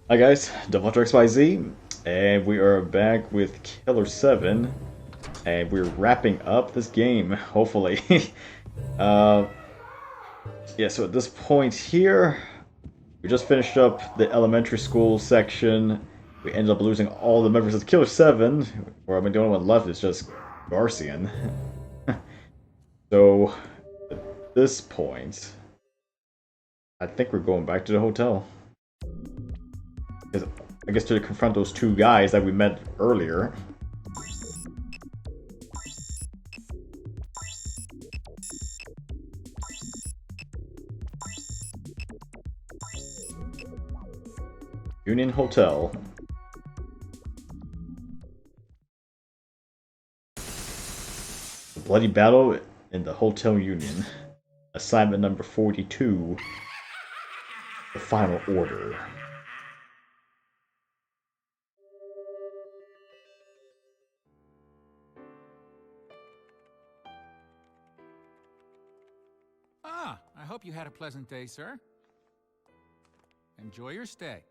Hi guys, DevilHunterXYZ, and we are back with Killer7, and we're wrapping up this game, hopefully. uh, yeah, so at this point here, we just finished up the elementary school section. We ended up losing all the members of Killer7, where I mean the only one left is just Garcian. So, at this point, I think we're going back to the hotel. Because I guess to confront those two guys that we met earlier. Union Hotel. The bloody battle in the Hotel Union. Assignment number 42. The final order. I hope you had a pleasant day, sir. Enjoy your stay.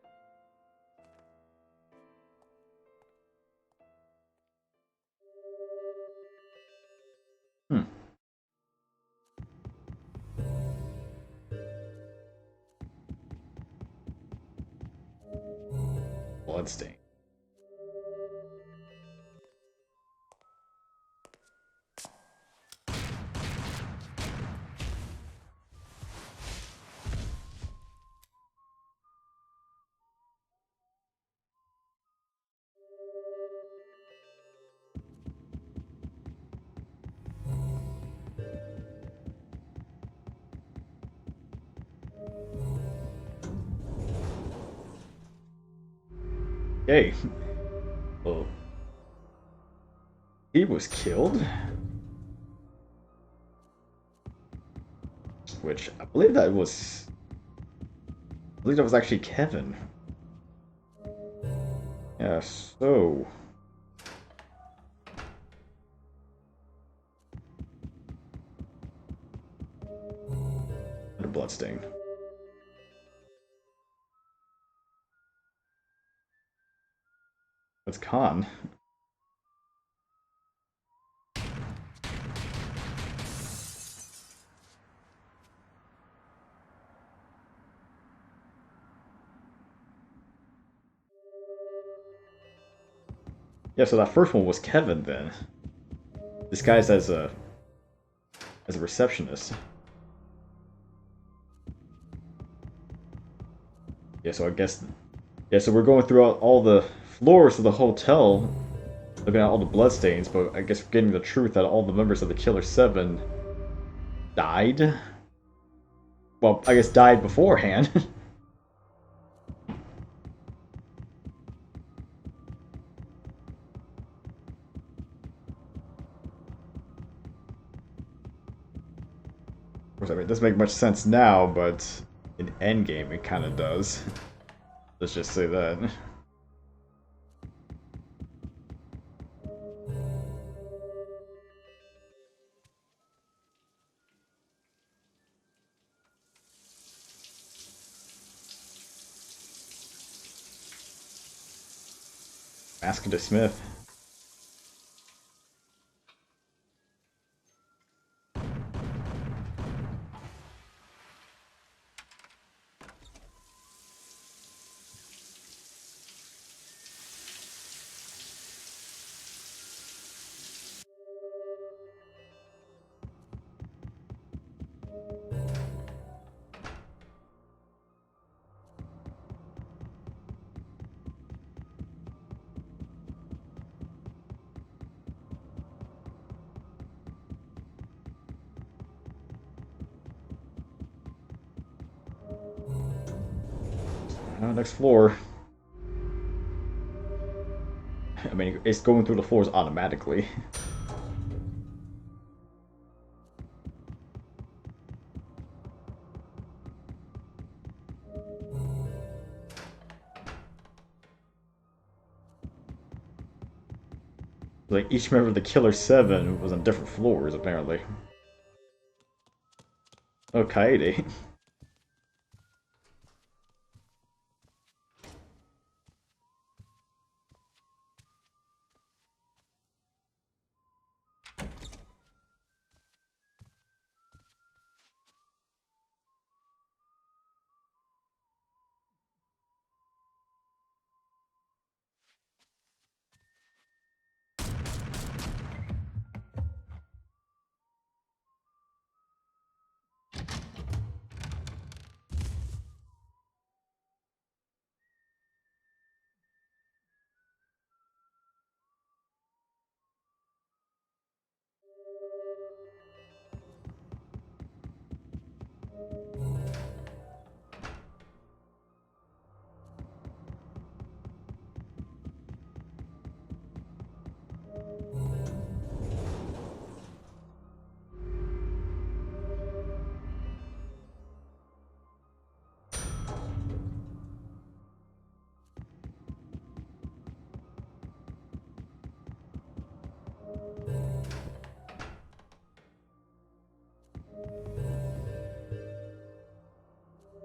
Bloodstain. Hey. Well, he was killed. Which I believe that was. I believe that was actually Kevin. Yeah, so. The bloodstain. That's Khan. Yeah, so that first one was Kevin then. Disguised as a receptionist. Yeah, so I guess yeah, so we're going through all the floors of the hotel, looking at all the bloodstains, but I guess we're getting the truth that all the members of the Killer7 died. Well, I guess died beforehand. Of course, I mean, it doesn't make much sense now, but in Endgame it kind of does. Let's just say that. Asking to Smith. Next floor. I mean, it's going through the floors automatically. Like, each member of the Killer7 was on different floors, apparently. Oh, Kaede.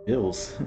Hills.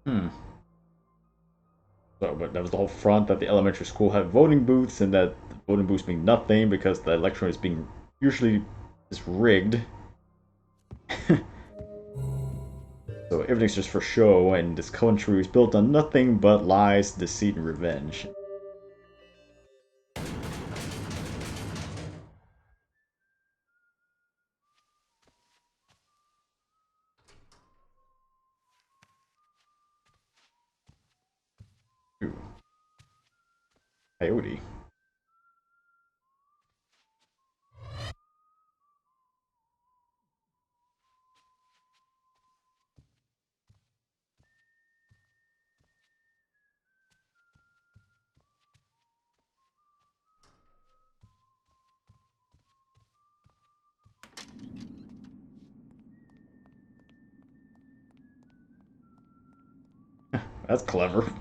Hmm. So, but that was the whole front that the elementary school had voting booths, and that the voting booths mean nothing because the election is being usually is rigged. So everything's just for show, and this country is built on nothing but lies, deceit, and revenge. Ooh. Coyote. That's clever.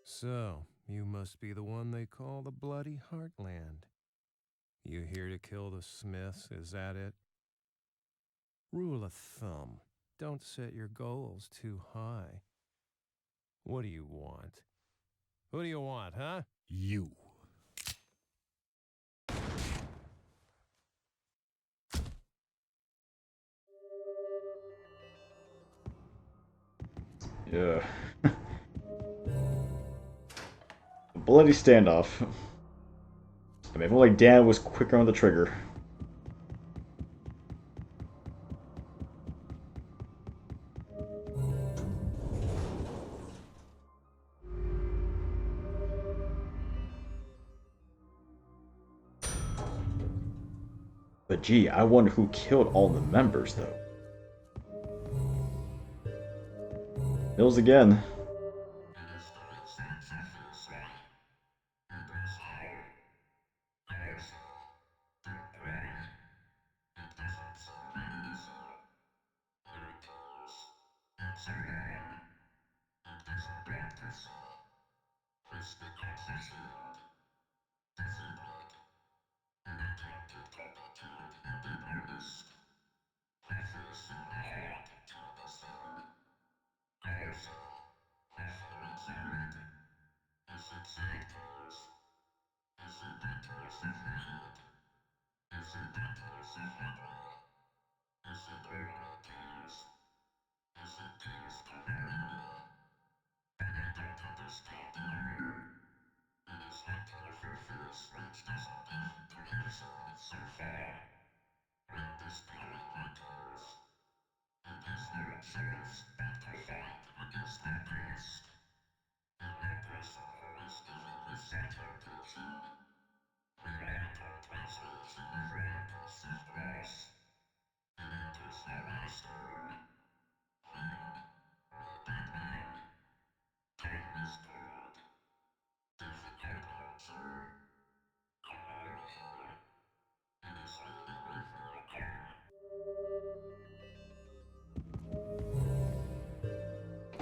So, you must be the one they call the Bloody Heartland. You here to kill the Smiths, is that it? Rule of thumb, don't set your goals too high. What do you want? Who do you want, huh? You. Yeah. Bloody standoff. I mean, if only Dan was quicker on the trigger. But gee, I wonder who killed all the members, though. Mills again.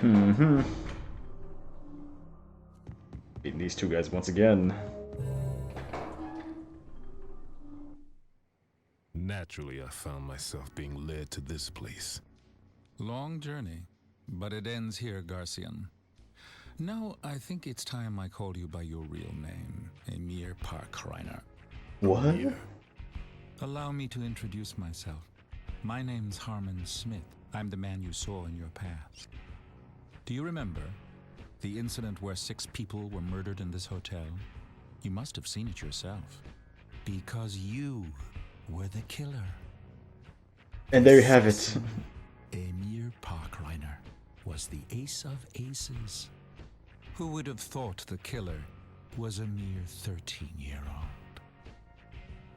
Mm-hmm. Beating these two guys once again. Naturally, I found myself being led to this place. Long journey, but it ends here, Garcian. No, I think it's time I called you by your real name, Emir Parkreiner. What? Emir. Allow me to introduce myself. My name's Garcian Smith. I'm the man you saw in your past. Do you remember the incident where 6 people were murdered in this hotel? You must have seen it yourself. Because you were the killer. And there you have it. Emir Parkreiner was the ace of aces. Who would have thought the killer was a mere 13-year-old?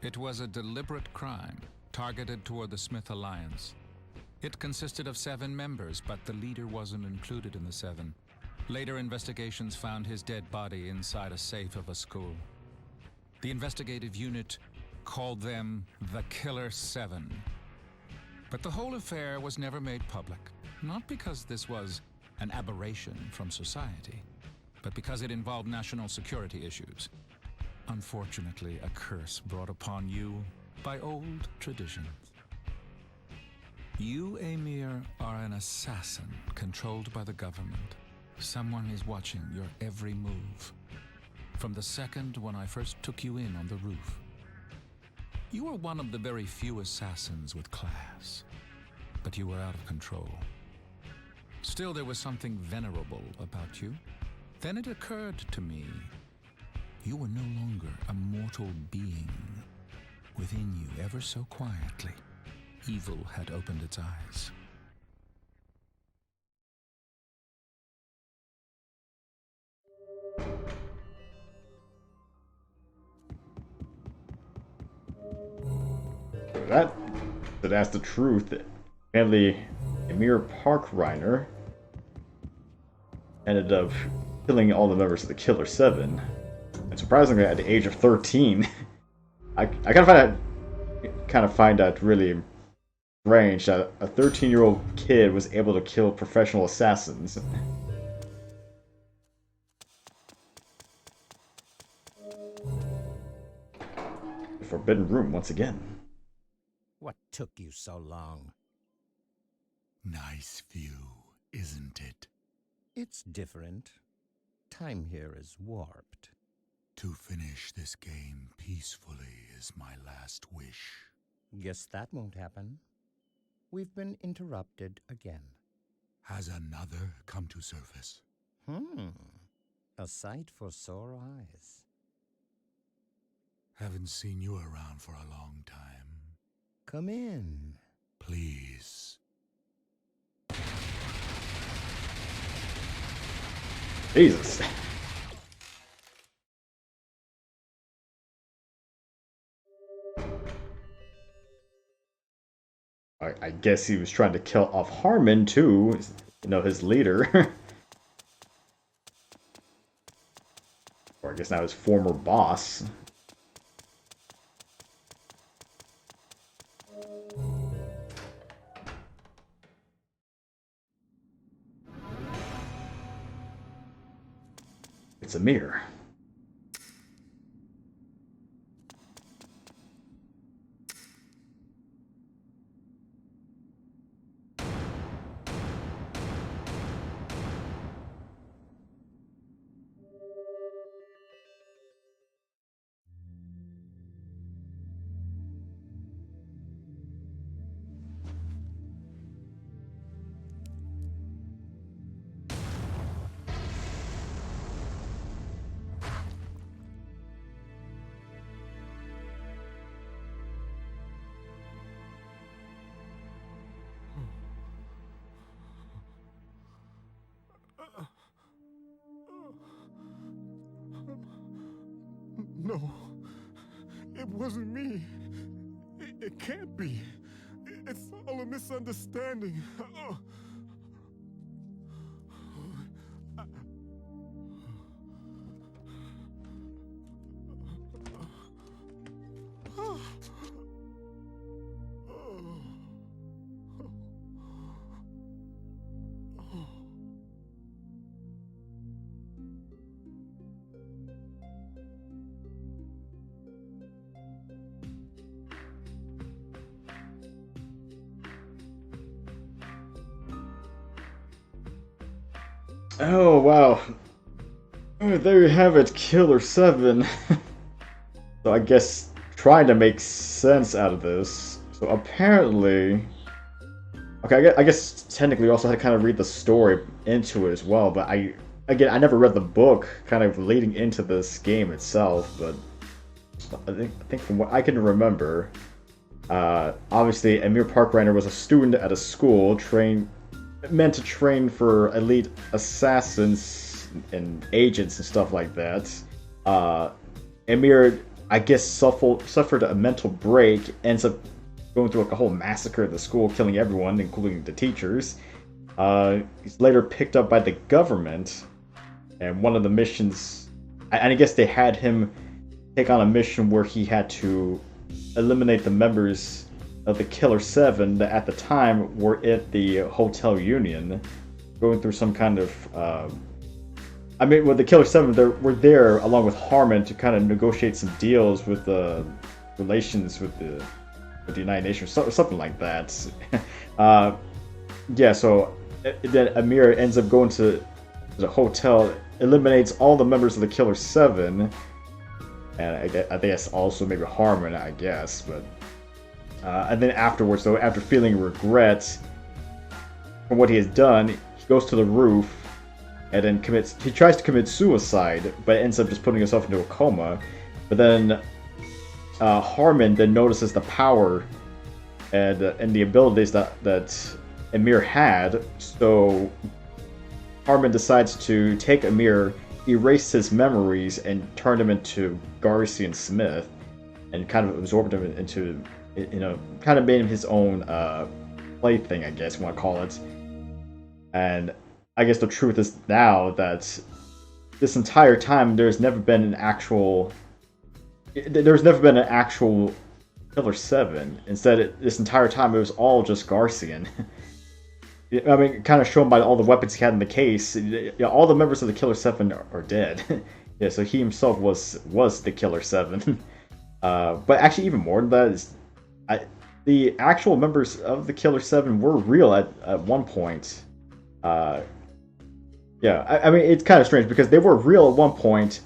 It was a deliberate crime targeted toward the Smith Alliance. It consisted of 7 members, but the leader wasn't included in the 7. Later investigations found his dead body inside a safe of a school. The investigative unit called them the Killer7. But the whole affair was never made public, not because this was an aberration from society, but because it involved national security issues. Unfortunately, a curse brought upon you by old traditions. You, Emir, are an assassin controlled by the government. Someone is watching your every move. From the second when I first took you in on the roof. You were one of the very few assassins with class, but you were out of control. Still, there was something venerable about you. Then it occurred to me, you were no longer a mortal being. Within you, ever so quietly, evil had opened its eyes. That's the truth. Apparently, Emir Parkreiner ended up killing all the members of the Killer7. And surprisingly, at the age of 13, I kind of find that really strange that a 13-year-old kid was able to kill professional assassins. The Forbidden Room once again. What took you so long? Nice view, isn't it? It's different. Time here is warped. To finish this game peacefully is my last wish. Guess that won't happen. We've been interrupted again. Has another come to surface? A sight for sore eyes. Haven't seen you around for a long time. Come in. Please. Jesus. I guess he was trying to kill off Harmon too, you know, his leader. Or I guess now his former boss. It's Emir. No, it wasn't me. It can't be. It's all a misunderstanding. Oh, wow. Oh, there you have it, Killer7. So I guess trying to make sense out of this. So apparently... Okay, I guess technically you also had to kind of read the story into it as well, but I never read the book kind of leading into this game itself, but I think from what I can remember, obviously Emir Parkreiner was a student at a school meant to train for elite assassins and agents and stuff like that. Emir, I guess, suffered a mental break, ends up going through like a whole massacre at the school, killing everyone, including the teachers. He's later picked up by the government, and one of the missions, and I guess they had him take on a mission where he had to eliminate the members of the Killer7 that at the time were at the Hotel Union, going through some kind of... I mean, with the Killer7, were there along with Harmon to kind of negotiate some deals with the relations with the United Nations, something like that. Yeah, so then Emir ends up going to the hotel, eliminates all the members of the Killer7, and I think that's also maybe Harmon, I guess, but... and then afterwards, though, after feeling regret for what he has done, he goes to the roof and then he tries to commit suicide, but ends up just putting himself into a coma. But then Harmon then notices the power and the abilities that Emir had, so Harmon decides to take Emir, erase his memories, and turn him into Garcian Smith, and kind of absorbed him into, you know, kind of made him his own plaything, I guess you want to call it. And I guess the truth is now that this entire time there's never been an actual Killer7. Instead, this entire time it was all just Garcian. I mean, kind of shown by all the weapons he had in the case. All the members of the Killer7 are dead. Yeah, so he himself was the Killer7. But actually, even more than that is, the actual members of the Killer7 were real at one point. Yeah, I mean, it's kind of strange because they were real at one point,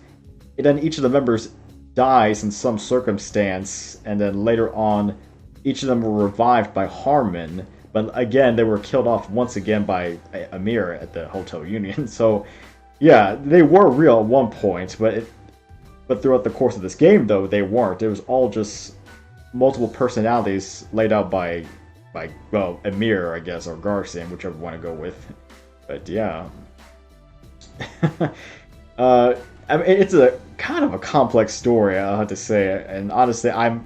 and then each of the members dies in some circumstance, and then later on, each of them were revived by Harmon, but again, they were killed off once again by Emir at the Hotel Union. So, yeah, they were real at one point, but throughout the course of this game, though, they weren't. It was all just multiple personalities laid out by well, Emir, I guess, or Garcian, whichever one to go with. But yeah. I mean, it's a kind of a complex story, I'll have to say, and honestly, I'm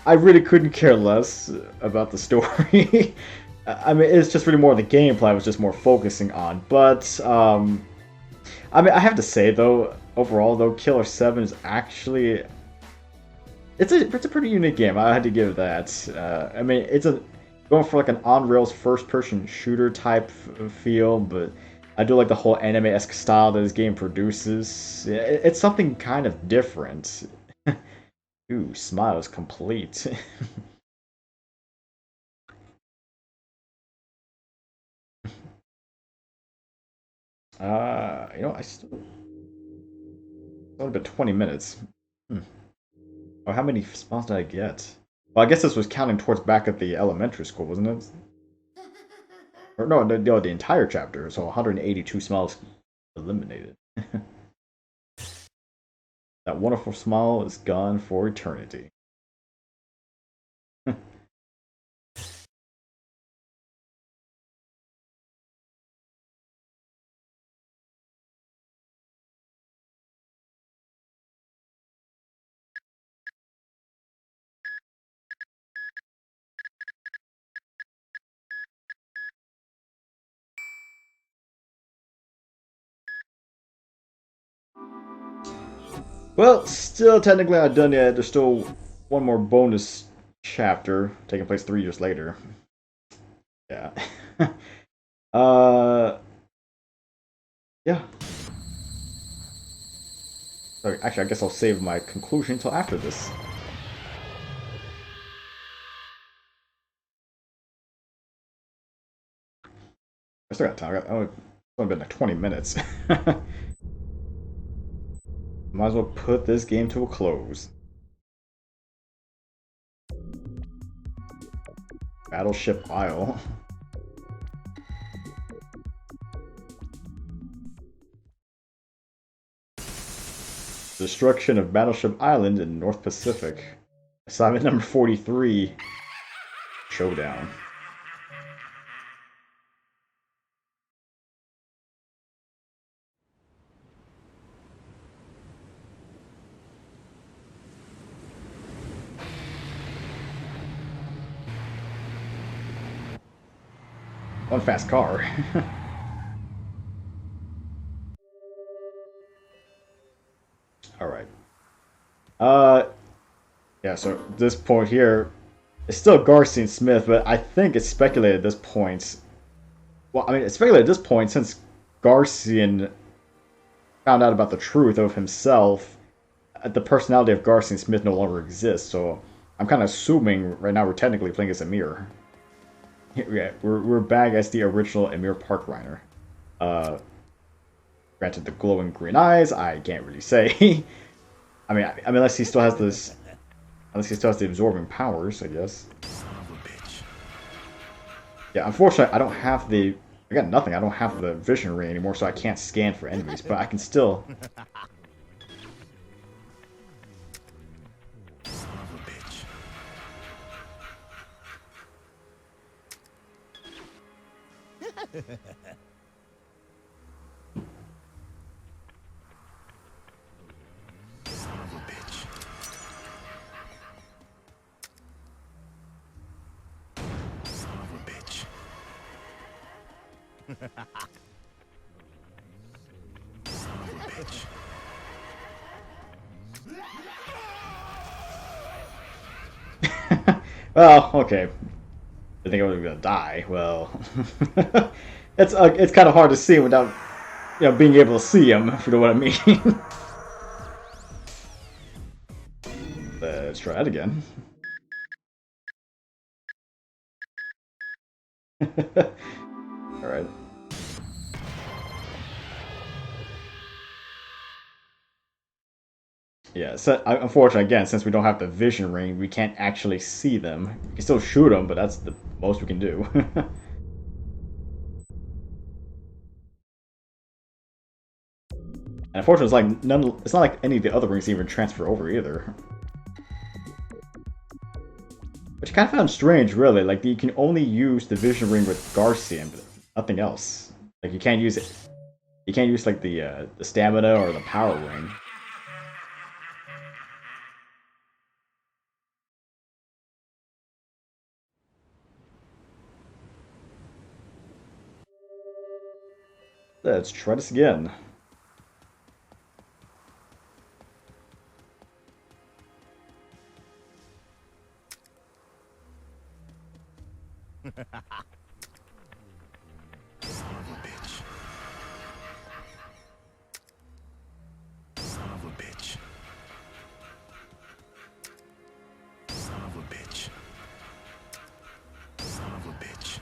I really couldn't care less about the story. I mean, it's just really more the gameplay I was just more focusing on. But, I mean, I have to say, though, overall, though, Killer7 is actually... It's a pretty unique game, I had to give that. I mean, it's going for like an on-rails first-person shooter type feel, but I do like the whole anime-esque style that this game produces. It's something kind of different. Ooh, smile is complete. You know, I still... It's only been 20 minutes. Hmm. Oh, how many smiles did I get? Well, I guess this was counting towards back at the elementary school, wasn't it? Or no, the entire chapter, so 182 smiles eliminated. That wonderful smile is gone for eternity. Well, still technically not done yet. There's still one more bonus chapter taking place 3 years later. Yeah. uh. Yeah. So actually, I guess I'll save my conclusion until after this. I still got time. It's only been like 20 minutes. Might as well put this game to a close. Battleship Isle. Destruction of Battleship Island in North Pacific. Assignment number 43. Showdown. One fast car. Alright. Yeah, so this point here, it's still Garcian Smith, but I think it's speculated at this point. Well, I mean, it's speculated at this point since Garcian found out about the truth of himself, the personality of Garcian Smith no longer exists, so I'm kind of assuming right now we're technically playing as Emir. Yeah, we're back as the original Emir Parkreiner. Granted, the glowing green eyes, I can't really say. I mean, unless he still has this, unless he still has the absorbing powers, I guess. Yeah, unfortunately, I don't have the. I got nothing. I don't have the vision ring anymore, so I can't scan for enemies. But I can still. Well, okay. I think I was gonna die. Well, it's kind of hard to see without, you know, being able to see him. If you know what I mean. Let's try that again. All right. Yeah, so unfortunately, again, since we don't have the vision ring, we can't actually see them. We can still shoot them, but that's the most we can do. And unfortunately, it's like it's not like any of the other rings even transfer over either. Which I kind of found strange, really. Like, you can only use the vision ring with Garcian, but nothing else. Like, you can't use it. You can't use like the stamina or the power ring. Let's try this again. Son of a bitch. Son of a bitch. Son of a bitch. Son of a bitch.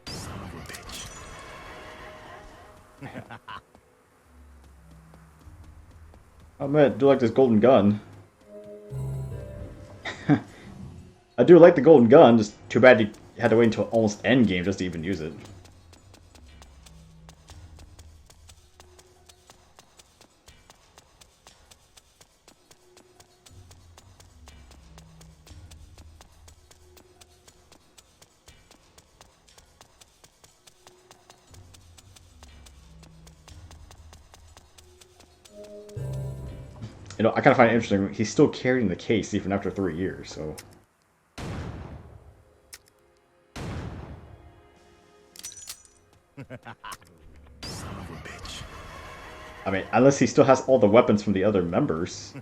Son of a bitch. Oh man, I do like this golden gun. I do like the golden gun, just too bad you had to wait until almost endgame just to even use it. You know, I kind of find it interesting, he's still carrying the case even after 3 years, so... Son of a bitch. I mean, unless he still has all the weapons from the other members.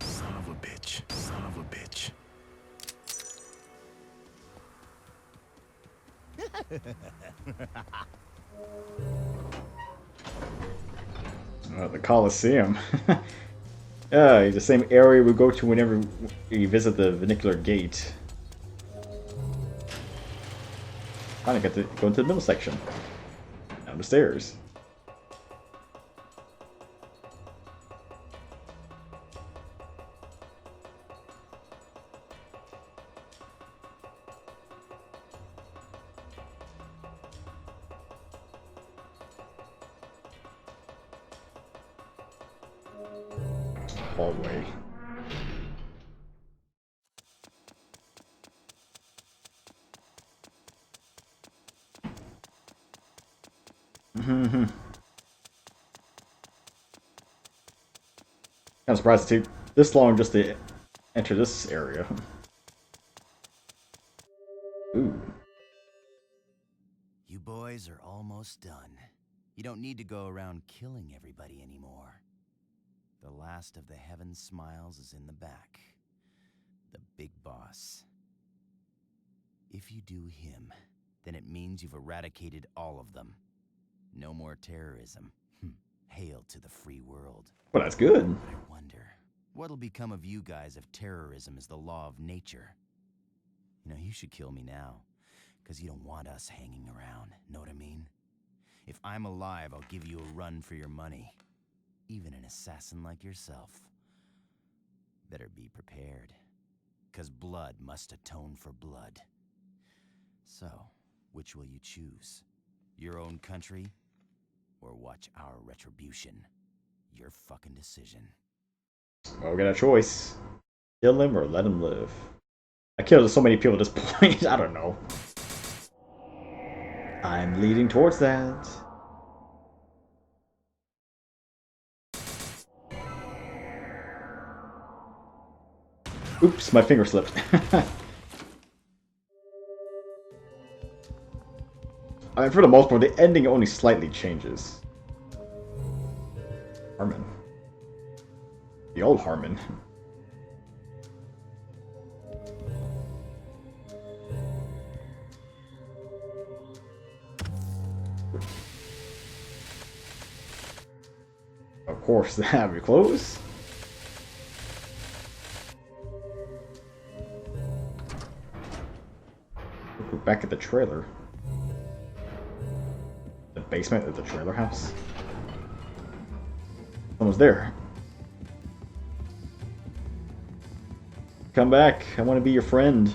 Son of a bitch. Son of a bitch. The Coliseum. Yeah, it's the same area we go to whenever we visit the Vernacular Gate. Finally got to go into the middle section. Down the stairs. Hallway. Kind of surprised it took this long just to enter this area. Ooh. You boys are almost done. You don't need to go around killing everybody anymore. The last of the Heaven Smiles is in the back. The big boss. If you do him, then it means you've eradicated all of them. No more terrorism. Hail to the free world. Well, that's good. But I wonder, what'll become of you guys if terrorism is the law of nature? You know, you should kill me now, because you don't want us hanging around, know what I mean? If I'm alive, I'll give you a run for your money. Even an assassin like yourself. Better be prepared, because blood must atone for blood. So, which will you choose? Your own country, or watch our retribution? Your fucking decision. Well, we got a choice. Kill him or let him live. I killed so many people at this point, I don't know. I'm leading towards that. Oops, my finger slipped. I mean, for the most part, the ending only slightly changes. Harmon. The old Harmon. Of course, that we close. We're back at the trailer. The basement of the trailer house. Someone's there. Come back. I want to be your friend.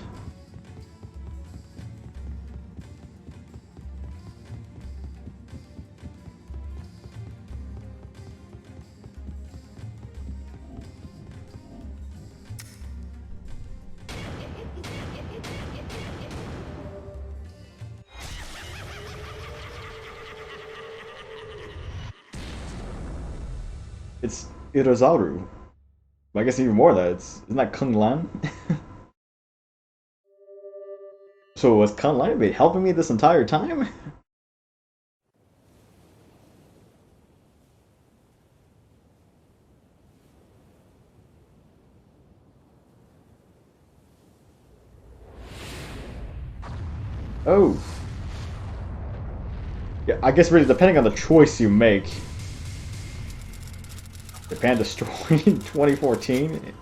it's Irazaru. I guess even more that isn't that Kung Lan? So was Kung Lan been helping me this entire time? Oh. Yeah, I guess really depending on the choice you make. Japan destroyed in 2014?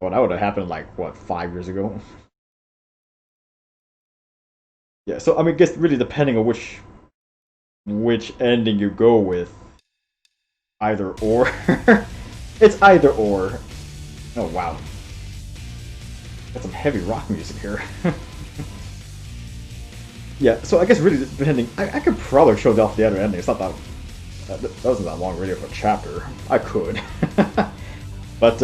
Well, that would have happened like, what, 5 years ago? Yeah, so I mean, I guess really depending on which ending you go with. Either or. It's either or. Oh, wow. Got some heavy rock music here. Yeah, so I guess really depending, I could probably show off the other ending. It's not that wasn't that long really of a chapter. I could. But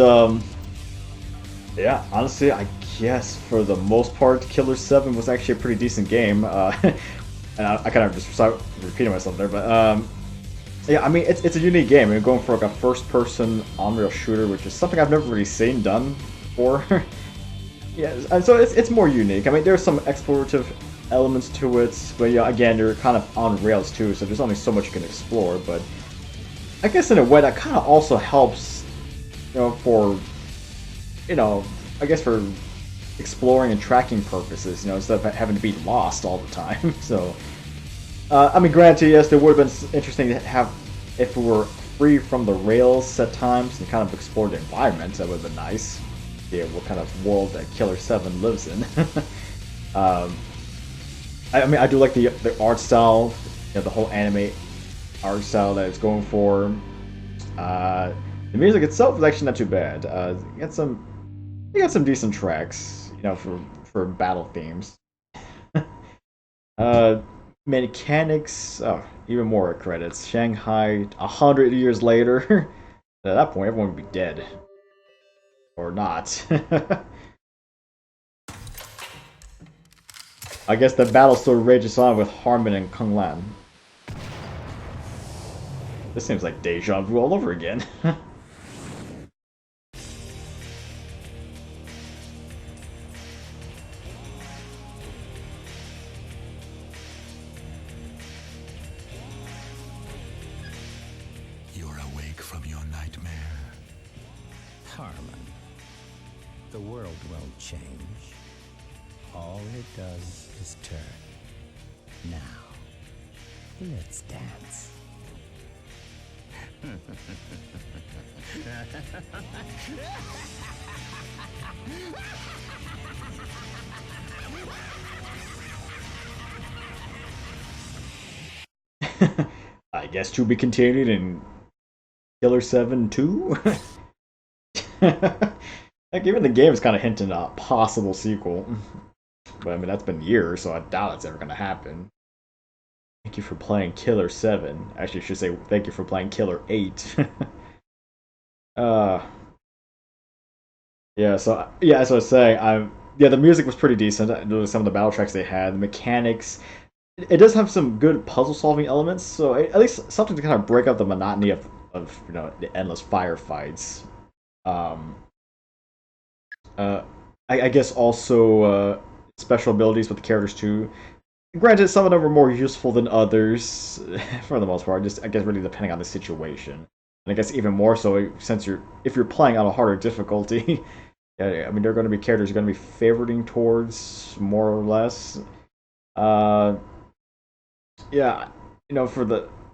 yeah, honestly, I guess for the most part, Killer7 was actually a pretty decent game. And I kind of just started repeating myself there, but yeah, I mean, it's a unique game. We're going for like a first-person on-rail shooter, which is something I've never really seen done before. Yeah, and so it's more unique. I mean, there's some explorative elements to it, but yeah, again, you're kind of on rails too, so there's only so much you can explore. But I guess in a way that kind of also helps, for, I guess for exploring and tracking purposes, instead of having to be lost all the time. So, I mean, granted, yes, it would have been interesting to have if we were free from the rails at times and kind of explore the environment. That would have been nice. Yeah, what kind of world that Killer7 lives in. I mean, I do like the art style, the whole anime art style that it's going for. The music itself is actually not too bad. You got some decent tracks, for battle themes. Mechanics, oh, even more credits. Shanghai, 100 years later. At that point, everyone would be dead. Or not. I guess the battle still rages on with Harmon and Kung Lan. This seems like deja vu all over again. You're awake from your nightmare. Harmon, the world won't change. All it does is turn. Now, let's dance. I guess to be continued in Killer7 2? Like, even the game is kind of hinting at a possible sequel. But I mean, that's been years, so I doubt it's ever going to happen. Thank you for playing Killer7. Actually, I should say thank you for playing Killer8. Yeah, so, yeah, as I was saying, yeah, the music was pretty decent. Some of the battle tracks they had, the mechanics. It does have some good puzzle-solving elements, so at least something to kind of break up the monotony of the endless firefights. I guess also special abilities with the characters too. Granted, some of them are more useful than others, for the most part. Just I guess really depending on the situation, and I guess even more so since if you're playing on a harder difficulty. Yeah, I mean, there are going to be characters you're going to be favoriting towards more or less. Yeah, and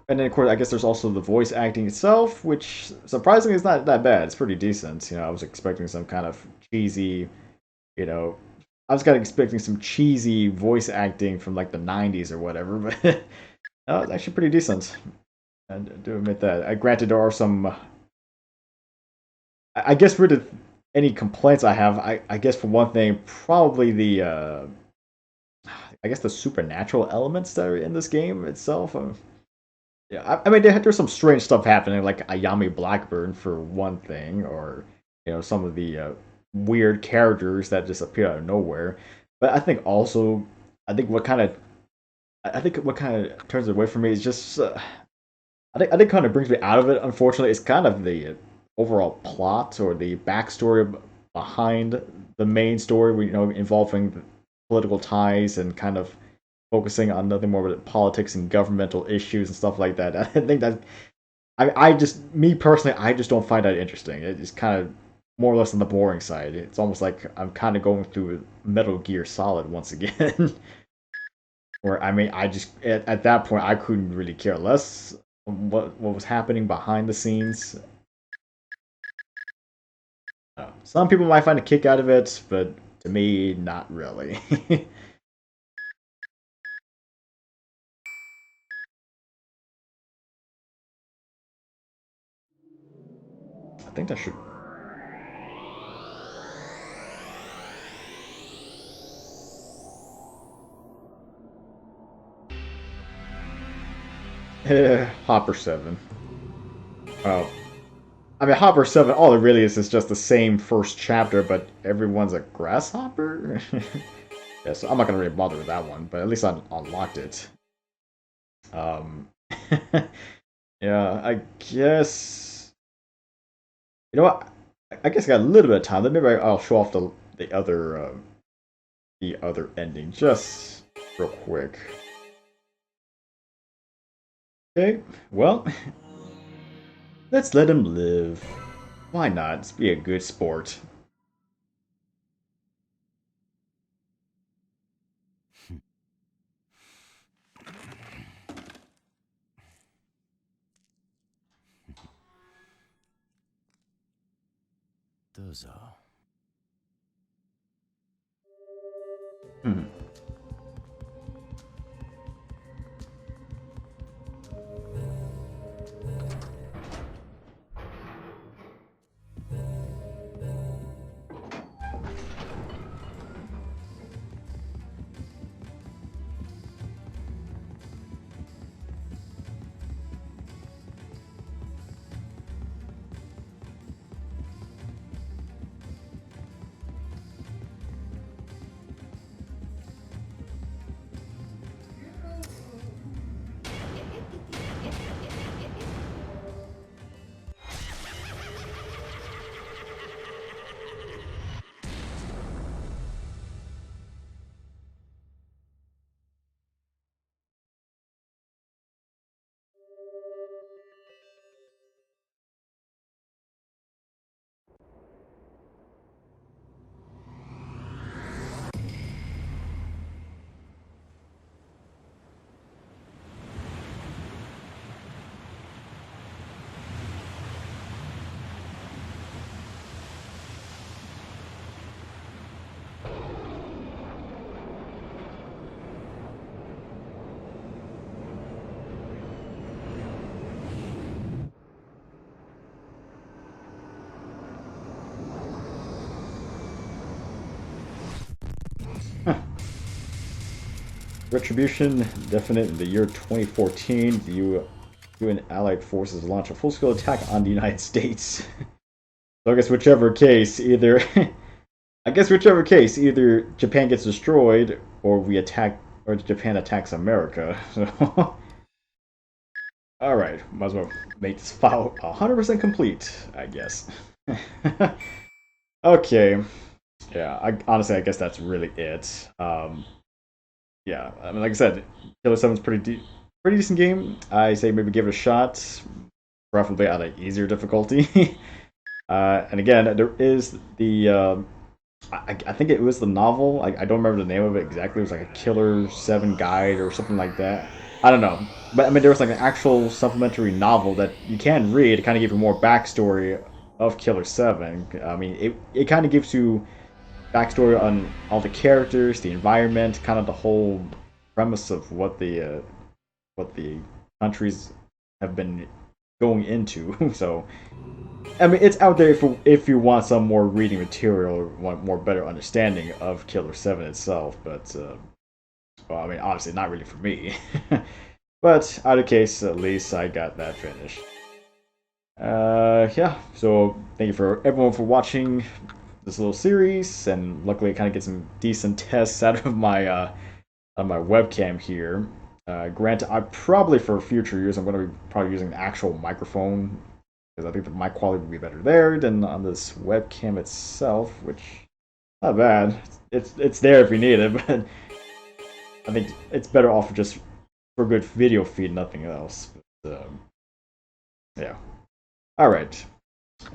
then of course I guess there's also the voice acting itself, which surprisingly is not that bad. It's pretty decent. I was expecting some kind of cheesy, I was kind of expecting some cheesy voice acting from like the 90s or whatever, but no, it's actually pretty decent. I do admit that. Granted, there are some. I guess rid of any complaints I have. I guess for one thing, probably the. I guess the supernatural elements that are in this game itself. Yeah, I mean, there's some strange stuff happening, like Ayami Blackburn for one thing, or some of the weird characters that just appear out of nowhere. But I think also, I think what kind of turns it away from me is just I think kind of brings me out of it. Unfortunately, it's kind of the overall plot or the backstory behind the main story. You know, involving political ties and kind of focusing on nothing more but politics and governmental issues and stuff like that. I think that I just me personally, I just don't find that interesting. It's kind of more or less on the boring side. It's almost like I'm kind of going through Metal Gear Solid once again. Where I mean, I just at that point I couldn't really care less what was happening behind the scenes. Some people might find a kick out of it, but to me, not really. I think that should. Hopper 7. Oh. I mean, Hopper 7, all it really is just the same first chapter, but everyone's a grasshopper? Yeah, so I'm not going to really bother with that one, but at least I unlocked it. Yeah, I guess... You know what? I guess I got a little bit of time. Maybe I'll show off the other ending just real quick. Okay, well, let's let him live. Why not? Let's be a good sport. Hmm. Retribution, definite in the year 2014. The UN Allied forces launch a full-scale attack on the United States. So I guess whichever case, either Japan gets destroyed or we attack, or Japan attacks America. So, all right, might as well make this file 100% complete, I guess. Okay, yeah. Honestly, I guess that's really it. Yeah, I mean, like I said, Killer 7's pretty decent game. I say maybe give it a shot, preferably at an easier difficulty. And again, there is the I think it was the novel. I don't remember the name of it exactly. It was like a Killer 7 guide or something like that. I don't know, but I mean, there was like an actual supplementary novel that you can read to kind of give you more backstory of Killer 7. I mean, it kind of gives you backstory on all the characters, the environment, kind of the whole premise of what the countries have been going into. So, I mean, it's out there if you want some more reading material or want more better understanding of Killer 7 itself. But, well, I mean, obviously not really for me. But either case, at least I got that finished. Yeah. So thank you for everyone for watching this little series, and luckily I kind of get some decent tests out of my webcam here. Granted, I probably for future years I'm going to be probably using an actual microphone because I think the mic quality would be better there than on this webcam itself, which not bad. It's there if you need it, but I think it's better off just for good video feed, nothing else. But, yeah. All right.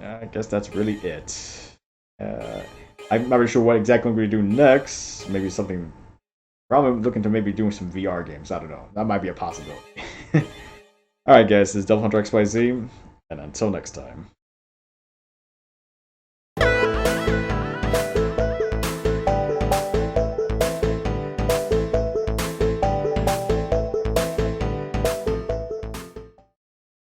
I guess that's really it. I'm not really sure what exactly we're going to do next. Maybe something. Probably looking to maybe doing some VR games. I don't know. That might be a possibility. Alright, guys, this is DevilHunterXYZ, and until next time.